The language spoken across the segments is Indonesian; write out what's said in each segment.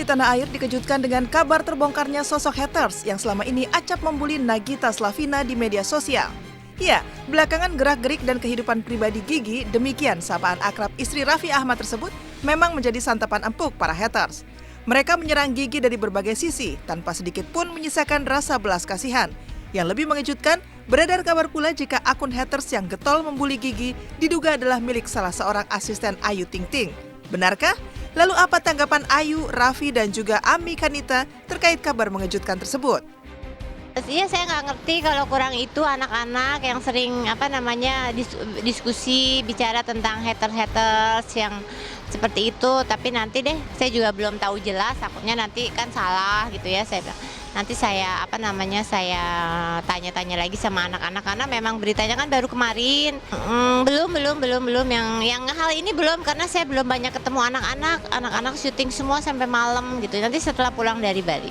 tanah air dikejutkan dengan kabar terbongkarnya sosok haters yang selama ini acap membuli Nagita Slavina di media sosial. Ya, belakangan gerak-gerik dan kehidupan pribadi Gigi, demikian sapaan akrab istri Raffi Ahmad tersebut, memang menjadi santapan empuk para haters. Mereka menyerang Gigi dari berbagai sisi, tanpa sedikit pun menyisakan rasa belas kasihan. Yang lebih mengejutkan, beredar kabar pula jika akun haters yang getol membuli Gigi diduga adalah milik salah seorang asisten Ayu Ting Ting. Benarkah? Lalu apa tanggapan Ayu, Raffi, dan juga Ami Kanita terkait kabar mengejutkan tersebut? Iya, saya nggak ngerti kalau kurang itu anak-anak yang sering diskusi bicara tentang haters yang seperti itu. Tapi nanti deh, saya juga belum tahu jelas. Takutnya nanti kan salah gitu ya. Saya bilang nanti saya saya tanya-tanya lagi sama anak-anak karena memang beritanya kan baru kemarin. Belum yang hal ini belum karena saya belum banyak ketemu anak-anak syuting semua sampai malam gitu. Nanti setelah pulang dari Bali.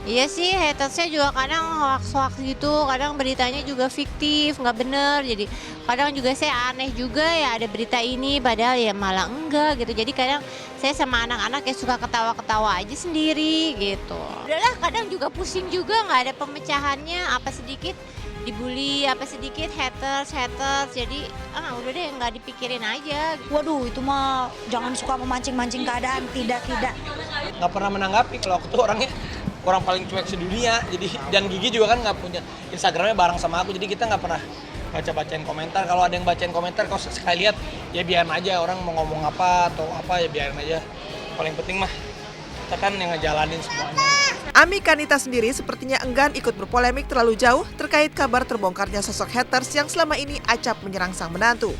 Iya sih, hatersnya juga kadang hoax gitu, kadang beritanya juga fiktif, nggak bener. Jadi kadang juga saya aneh juga ya ada berita ini, padahal ya malah enggak gitu. Jadi kadang saya sama anak-anak ya suka ketawa-ketawa aja sendiri gitu. Udahlah, kadang juga pusing juga, nggak ada pemecahannya, apa sedikit dibully, apa sedikit haters. Jadi udah deh, nggak dipikirin aja. Waduh, itu mah jangan suka memancing-mancing keadaan, tidak. Nggak pernah menanggapi, kalau aku tuh orangnya orang paling cuek sedunia. Jadi dan Gigi juga kan nggak punya Instagramnya bareng sama aku, jadi kita nggak pernah bacain komentar. Kalau ada yang bacain komentar, kalau sekali lihat ya biarin aja, orang mau ngomong apa atau apa ya biarin aja. Paling penting mah kita kan yang ngejalanin semuanya. Ami Kanita sendiri sepertinya enggan ikut berpolemik terlalu jauh terkait kabar terbongkarnya sosok haters yang selama ini acap menyerang sang menantu.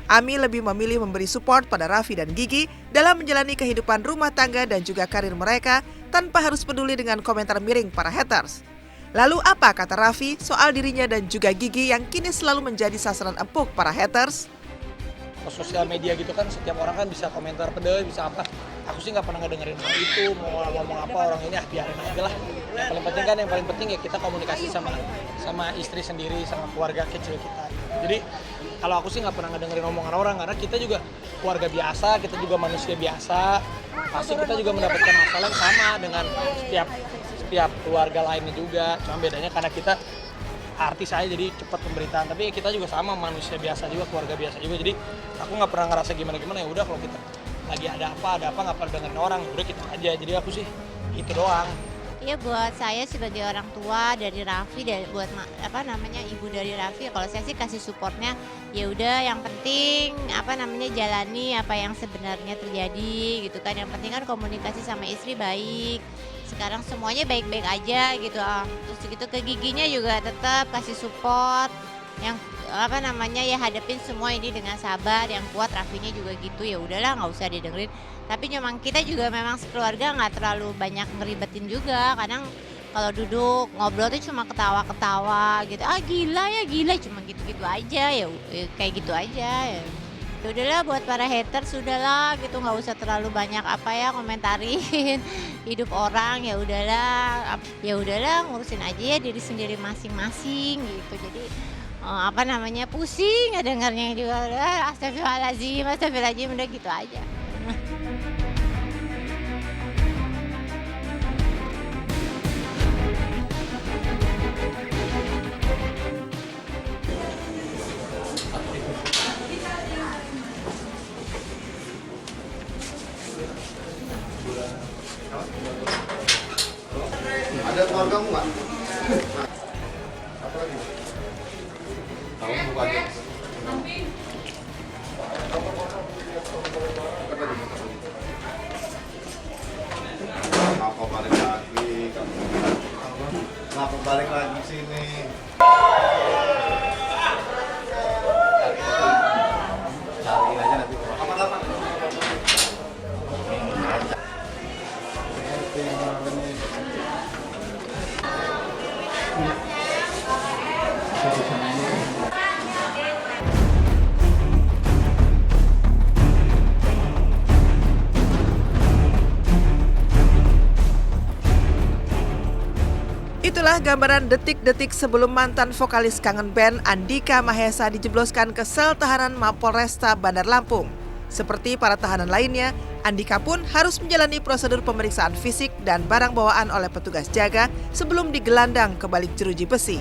Ami lebih memilih memberi support pada Raffi dan Gigi dalam menjalani kehidupan rumah tangga dan juga karir mereka tanpa harus peduli dengan komentar miring para haters. Lalu apa kata Raffi soal dirinya dan juga Gigi yang kini selalu menjadi sasaran empuk para haters? Sosial media gitu kan setiap orang kan bisa komentar pedes, bisa apa. Aku sih nggak pernah ngedengerin hal itu, mau ngomong apa orang ini biarin aja lah. Yang paling penting ya kita komunikasi sama istri sendiri, sama keluarga kecil kita. Jadi kalau aku sih nggak pernah ngedengerin omongan orang karena kita juga keluarga biasa, kita juga manusia biasa. Pasti kita juga mendapatkan masalah yang sama dengan setiap keluarga lainnya juga. Cuma bedanya karena kita artis aja jadi cepat pemberitaan, tapi kita juga sama manusia biasa juga, keluarga biasa juga. Jadi aku nggak pernah ngerasa gimana ya udah kalau kita lagi ada apa nggak pernah dengerin orang, udah kita aja. Jadi aku sih itu doang. Iya, buat saya sebagai orang tua dari Raffi, buat ibu dari Raffi, kalau saya sih kasih supportnya ya udah, yang penting jalani apa yang sebenarnya terjadi gitu kan. Yang penting kan komunikasi sama istri baik. Sekarang semuanya baik-baik aja gitu. Terus gitu ke Giginya juga tetap kasih support yang ya hadapin semua ini dengan sabar, yang kuat. Raffinya juga gitu, ya udahlah nggak usah didengerin. Tapi memang kita juga memang sekeluarga nggak terlalu banyak ngeribetin juga. Kadang kalau duduk ngobrol tuh cuma ketawa-ketawa gitu. Gila cuma gitu-gitu aja ya, kayak gitu aja ya. Ya udahlah, buat para haters sudahlah gitu, nggak usah terlalu banyak komentarin hidup orang. Ya udahlah ngurusin aja ya diri sendiri masing-masing gitu. Jadi pusing ya dengarnya juga. Astagfirullahaladzim udah gitu aja. Ada keluargamu nggak? Apa lagi? Tahu buka aja. Kenapa balik lagi? Kenapa balik lagi sini? Cariin aja nanti. Apa? Itulah gambaran detik-detik sebelum mantan vokalis kangen band Andika Mahesa dijebloskan ke sel tahanan Mapolresta Bandar Lampung. Seperti para tahanan lainnya, Andika pun harus menjalani prosedur pemeriksaan fisik dan barang bawaan oleh petugas jaga sebelum digelandang ke balik jeruji besi.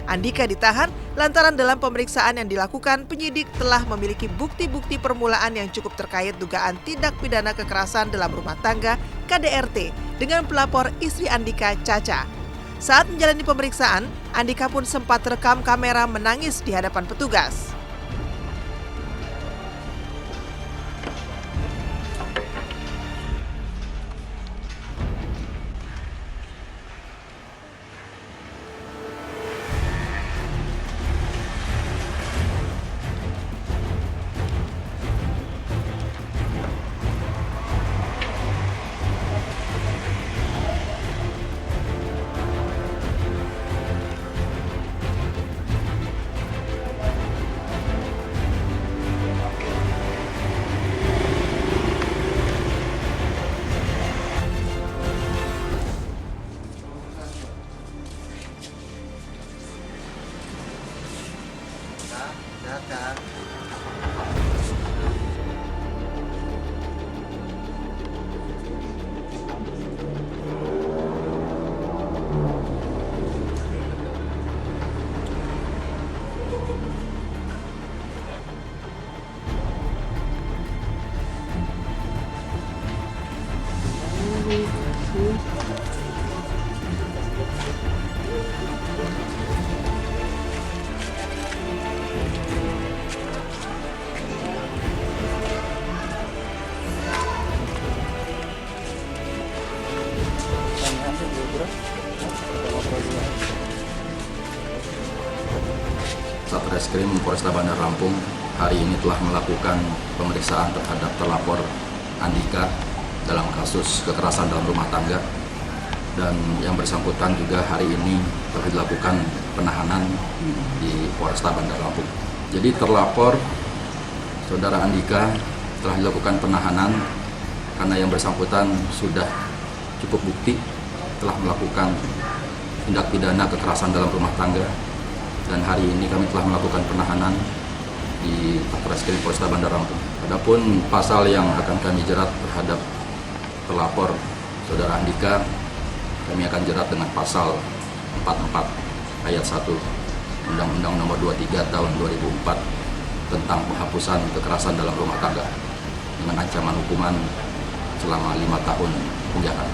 Andika ditahan lantaran dalam pemeriksaan yang dilakukan, penyidik telah memiliki bukti-bukti permulaan yang cukup terkait dugaan tindak pidana kekerasan dalam rumah tangga KDRT dengan pelapor istri Andika, Caca. Saat menjalani pemeriksaan, Andika pun sempat rekam kamera menangis di hadapan petugas. Satreskrim Polresta Bandar Lampung hari ini telah melakukan pemeriksaan terhadap terlapor Andika dalam kasus kekerasan dalam rumah tangga, dan yang bersangkutan juga hari ini telah dilakukan penahanan di Polresta Bandar Lampung. Jadi terlapor Saudara Andika telah dilakukan penahanan karena yang bersangkutan sudah cukup bukti telah melakukan tindak pidana kekerasan dalam rumah tangga, dan hari ini kami telah melakukan penahanan di Satreskrim Polresta Bandar Lampung. Adapun pasal yang akan kami jerat terhadap terlapor Saudara Andika, kami akan jerat dengan pasal 44 ayat 1 Undang-Undang Nomor 23 Tahun 2004 tentang penghapusan kekerasan dalam rumah tangga dengan ancaman hukuman selama 5 tahun penjara.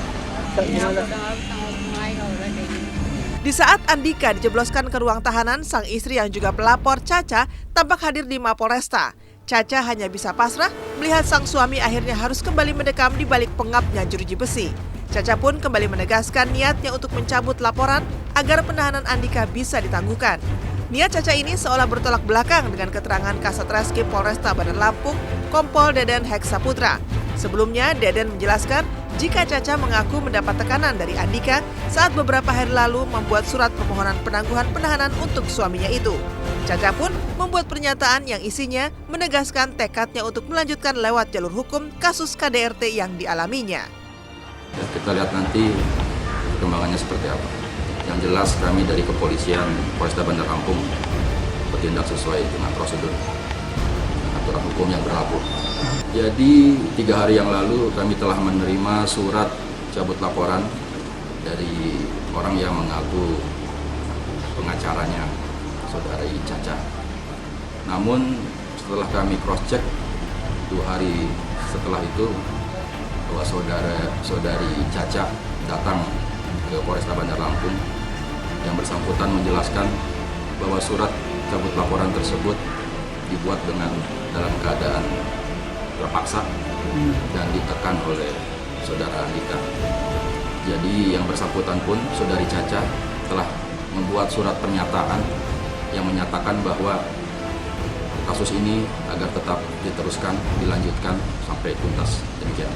Di saat Andika dijebloskan ke ruang tahanan, sang istri yang juga pelapor Caca tampak hadir di Mapolresta. Caca hanya bisa pasrah melihat sang suami akhirnya harus kembali mendekam di balik pengapnya jeruji besi. Caca pun kembali menegaskan niatnya untuk mencabut laporan agar penahanan Andika bisa ditangguhkan. Niat Caca ini seolah bertolak belakang dengan keterangan Kasat Reskrim Polresta Bandar Lampung, Kompol Deden Heksaputra. Sebelumnya, Deden menjelaskan jika Caca mengaku mendapat tekanan dari Andika saat beberapa hari lalu membuat surat permohonan penangguhan penahanan untuk suaminya itu. Caca pun membuat pernyataan yang isinya menegaskan tekadnya untuk melanjutkan lewat jalur hukum kasus KDRT yang dialaminya. Ya, kita lihat nanti perkembangannya seperti apa. Yang jelas kami dari kepolisian Polresta Bandar Lampung bertindak sesuai dengan prosedur aturan hukum yang berlaku. Jadi 3 hari yang lalu kami telah menerima surat cabut laporan dari orang yang mengaku pengacaranya Saudari Caca. Namun setelah kami cross check 2 hari setelah itu, bahwa Saudari Caca datang ke Polresta Bandar Lampung, yang bersangkutan menjelaskan bahwa surat cabut laporan tersebut dibuat dalam keadaan terpaksa dan ditekan oleh Saudara Andika. Jadi yang bersangkutan pun, Saudari Caca, telah membuat surat pernyataan yang menyatakan bahwa kasus ini agar tetap diteruskan, dilanjutkan sampai tuntas. Demikian.